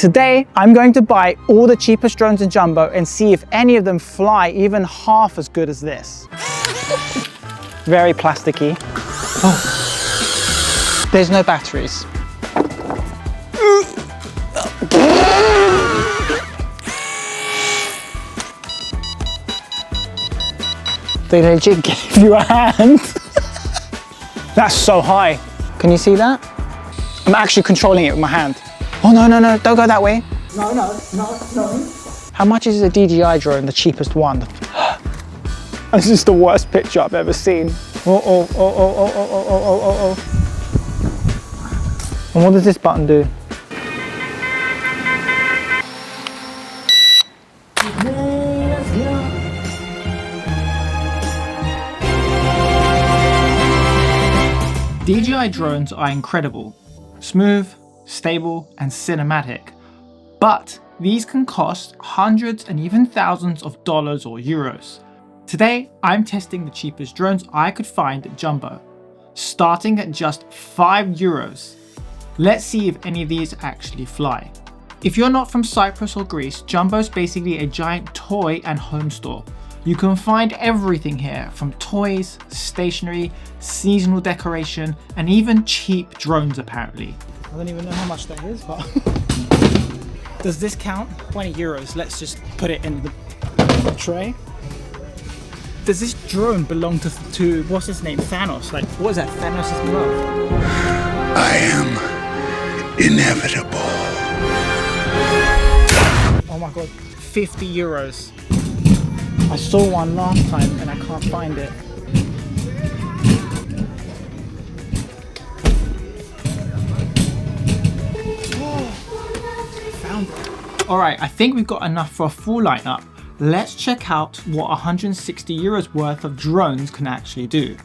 Today, I'm going to buy all the cheapest drones in Jumbo and see if any of them fly even half as good as this. Very plasticky. Oh. There's no batteries. They legit gave you a hand. That's so high. Can you see that? I'm actually controlling it with my hand. Oh, no, no, no, don't go that way. No, no, no, no. How much is a DJI drone, the cheapest one? This is the worst picture I've ever seen. Oh, oh, oh, oh, oh, oh, oh, oh, oh, oh. And what does this button do? DJI drones are incredible, smooth, stable, and cinematic, but these can cost hundreds and even thousands of dollars or euros. Today, I'm testing the cheapest drones I could find at Jumbo, starting at just €5. Let's see if any of these actually fly. If you're not from Cyprus or Greece, Jumbo's basically a giant toy and home store. You can find everything here, from toys, stationery, seasonal decoration, and even cheap drones apparently. I don't even know how much that is, but does this count? €20. Let's just put it in the tray. Does this drone belong to what's his name? Thanos? Like, what is that? Thanos' glove? I am inevitable. Oh my god, €50. I saw one last time and I can't find it. Oh, found it. Alright, I think we've got enough for a full lineup. Let's check out what €160 worth of drones can actually do.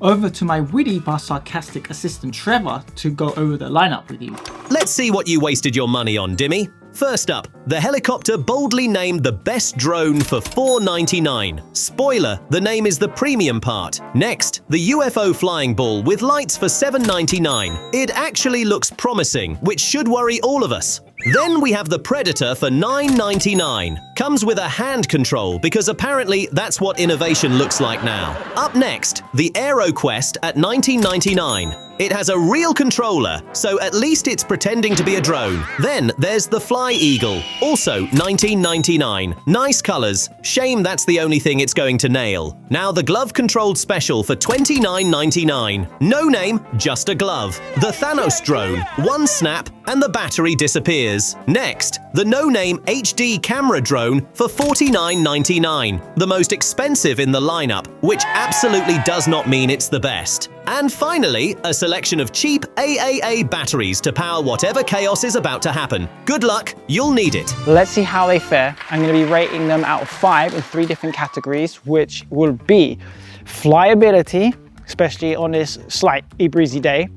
Over to my witty but sarcastic assistant Trevor to go over the lineup with you. Let's see what you wasted your money on, Dimmy. First up, the helicopter boldly named the best drone for $499. Spoiler, the name is the premium part. Next, the UFO flying ball with lights for $799. It actually looks promising, which should worry all of us. Then we have the Predator for $999. Comes with a hand control because apparently that's what innovation looks like now. Up next, the AeroQuest at $1999. It has a real controller, so at least it's pretending to be a drone. Then there's the Fly Eagle, also $1999. Nice colors, shame that's the only thing it's going to nail. Now the glove-controlled special for $29.99. No name, just a glove. The Thanos drone, one snap and the battery disappears. Next, the no-name HD camera drone for $49.99. The most expensive in the lineup, which absolutely does not mean it's the best. And finally, a selection of cheap AAA batteries to power whatever chaos is about to happen. Good luck, you'll need it. Let's see how they fare. I'm going to be rating them out of 5 in 3 different categories, which will be flyability, especially on this slightly breezy day,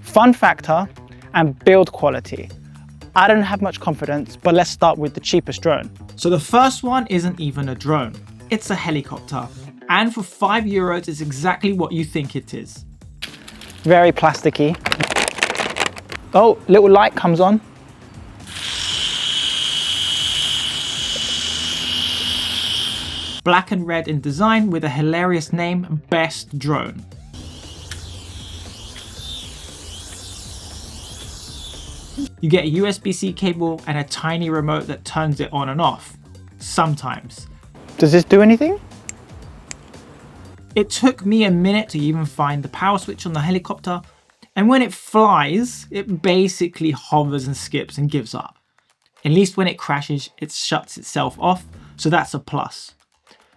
fun factor, and build quality. I don't have much confidence, but let's start with the cheapest drone. So the first one isn't even a drone. It's a helicopter. And for €5, it's exactly what you think it is. Very plasticky. Oh, little light comes on. Black and red in design with a hilarious name, Best Drone. You get a USB-C cable and a tiny remote that turns it on and off. Sometimes. Does this do anything? It took me a minute to even find the power switch on the helicopter, and when it flies, it basically hovers and skips and gives up. At least when it crashes, it shuts itself off, so that's a plus.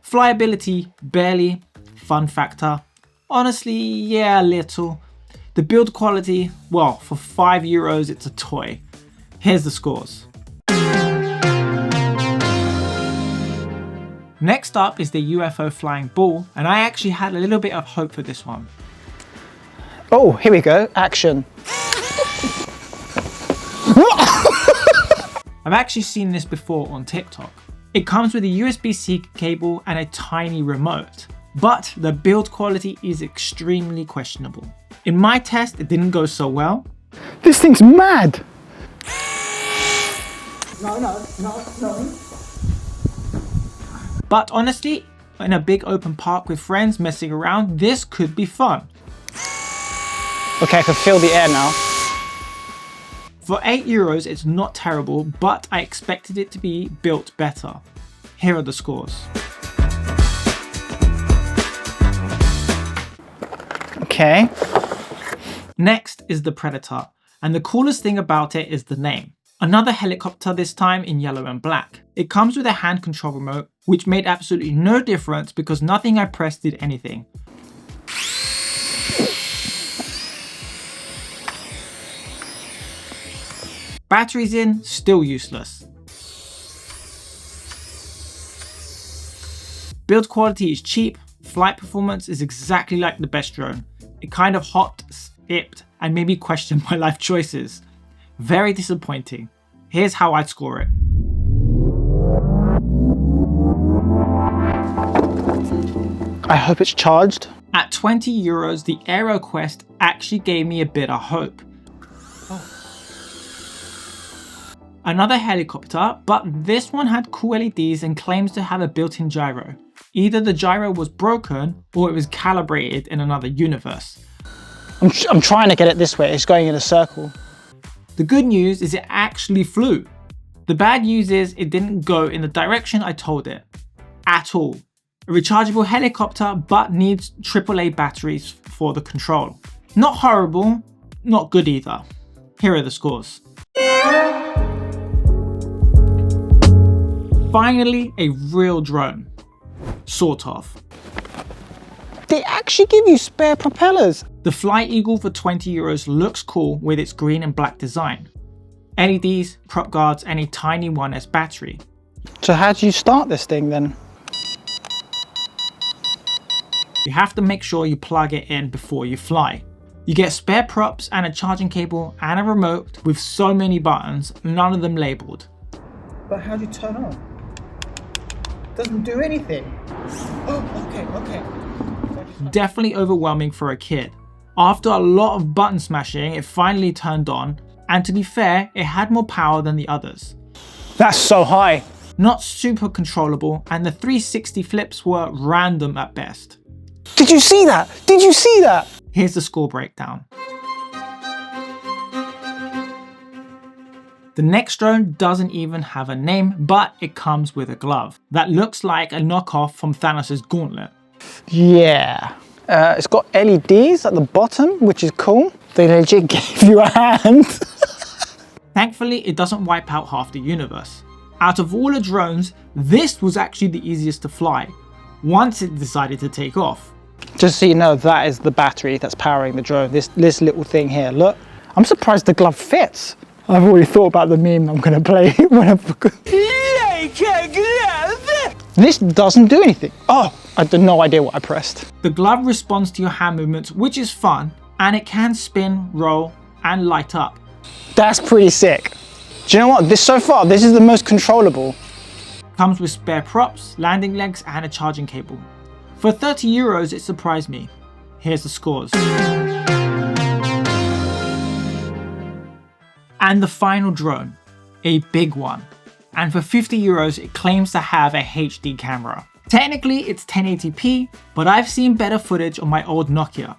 Flyability, barely. Fun factor, honestly, yeah, a little. The build quality, well, for €5, it's a toy. Here's the scores. Next up is the UFO flying ball, and I actually had a little bit of hope for this one. Oh, here we go, action. I've actually seen this before on TikTok. It comes with a USB-C cable and a tiny remote, but the build quality is extremely questionable. In my test, it didn't go so well. This thing's mad. No. But honestly, in a big open park with friends messing around, this could be fun. Okay, I can feel the air now. For €8, it's not terrible, but I expected it to be built better. Here are the scores. Okay. Next is the Predator, and the coolest thing about it is the name. Another helicopter, this time in yellow and black. It comes with a hand control remote, which made absolutely no difference because nothing I pressed did anything. Batteries in, still useless. Build quality is cheap, flight performance is exactly like the best drone. It kind of hopped, skipped, and made me question my life choices. Very disappointing. Here's how I'd score it. I hope it's charged. At €20, the AeroQuest actually gave me a bit of hope. Another helicopter, but this one had cool LEDs and claims to have a built-in gyro. Either the gyro was broken or it was calibrated in another universe. I'm trying to get it this way, it's going in a circle. The good news is it actually flew. The bad news is it didn't go in the direction I told it. At all. A rechargeable helicopter, but needs AAA batteries for the control. Not horrible, not good either. Here are the scores. Finally, a real drone. Sort of. They actually give you spare propellers. The Fly Eagle for €20 looks cool with its green and black design. LEDs, prop guards, and a tiny 1S battery. So how do you start this thing then? You have to make sure you plug it in before you fly. You get spare props and a charging cable and a remote with so many buttons, none of them labelled. But how do you turn on? Doesn't do anything. Oh, okay. Definitely overwhelming for a kid. After a lot of button smashing, it finally turned on, and to be fair, it had more power than the others. That's so high. Not super controllable, and the 360 flips were random at best. Did you see that? Here's the score breakdown. The next drone doesn't even have a name, but it comes with a glove that looks like a knockoff from Thanos' gauntlet. Yeah. It's got LEDs at the bottom, which is cool. They legit gave you a hand. Thankfully, it doesn't wipe out half the universe. Out of all the drones, this was actually the easiest to fly, once it decided to take off. Just so you know, that is the battery that's powering the drone. This little thing here, look. I'm surprised the glove fits. I've already thought about the meme I'm going to play when I forget. This doesn't do anything. Oh, I had no idea what I pressed. The glove responds to your hand movements, which is fun, and it can spin, roll, and light up. That's pretty sick. Do you know what? So far, this is the most controllable. Comes with spare props, landing legs, and a charging cable. For €30, it surprised me. Here's the scores. And the final drone, a big one. And for €50, it claims to have a HD camera. Technically, it's 1080p, but I've seen better footage on my old Nokia.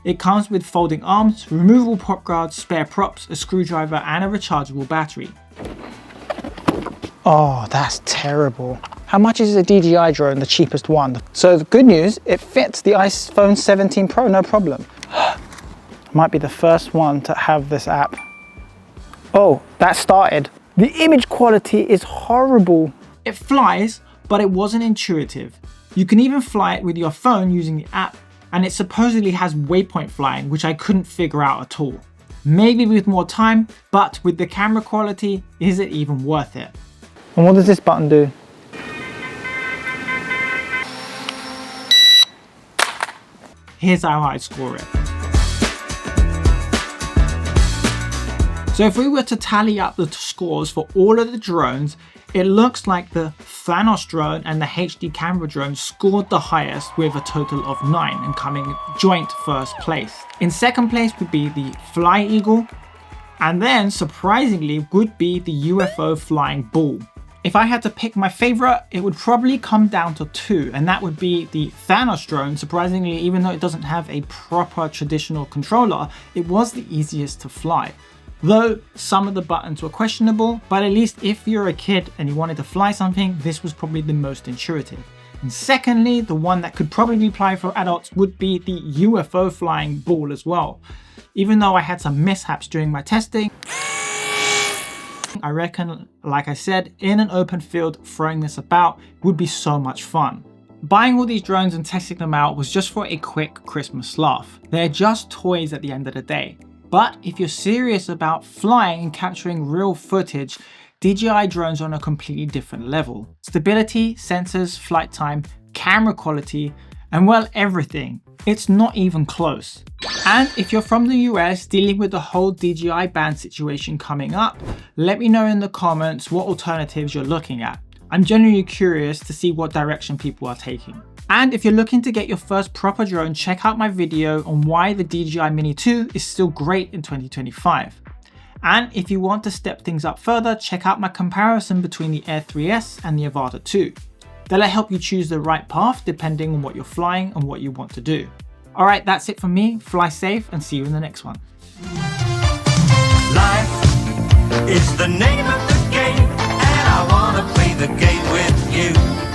It comes with folding arms, removable prop guards, spare props, a screwdriver, and a rechargeable battery. Oh, that's terrible. How much is a DJI drone, the cheapest one? So the good news, it fits the iPhone 17 Pro, no problem. Might be the first one to have this app. Oh, that started. The image quality is horrible. It flies, but it wasn't intuitive. You can even fly it with your phone using the app, and it supposedly has waypoint flying, which I couldn't figure out at all. Maybe with more time, but with the camera quality, is it even worth it? And what does this button do? Here's how I'd score it. So if we were to tally up the scores for all of the drones, it looks like the Thanos drone and the HD camera drone scored the highest with a total of 9 and coming joint first place. In second place would be the Fly Eagle, and then surprisingly would be the UFO Flying Bull. If I had to pick my favorite, it would probably come down to 2, and that would be the Thanos drone. Surprisingly, even though it doesn't have a proper traditional controller, it was the easiest to fly. Though some of the buttons were questionable, but at least if you're a kid and you wanted to fly something, this was probably the most intuitive. And secondly, the one that could probably apply for adults would be the UFO Flying Bull as well. Even though I had some mishaps during my testing, I reckon, like I said, in an open field, throwing this about would be so much fun. Buying all these drones and testing them out was just for a quick Christmas laugh. They're just toys at the end of the day. But if you're serious about flying and capturing real footage, DJI drones are on a completely different level. Stability, sensors, flight time, camera quality, and well, everything. It's not even close. And if you're from the US dealing with the whole DJI ban situation coming up, let me know in the comments what alternatives you're looking at. I'm genuinely curious to see what direction people are taking. And if you're looking to get your first proper drone, check out my video on why the DJI Mini 2 is still great in 2025. And if you want to step things up further, check out my comparison between the Air 3S and the Avata 2. That'll help you choose the right path depending on what you're flying and what you want to do. Alright, that's it from me. Fly safe and see you in the next one. Life is the name of the game, and I wanna play the game with you.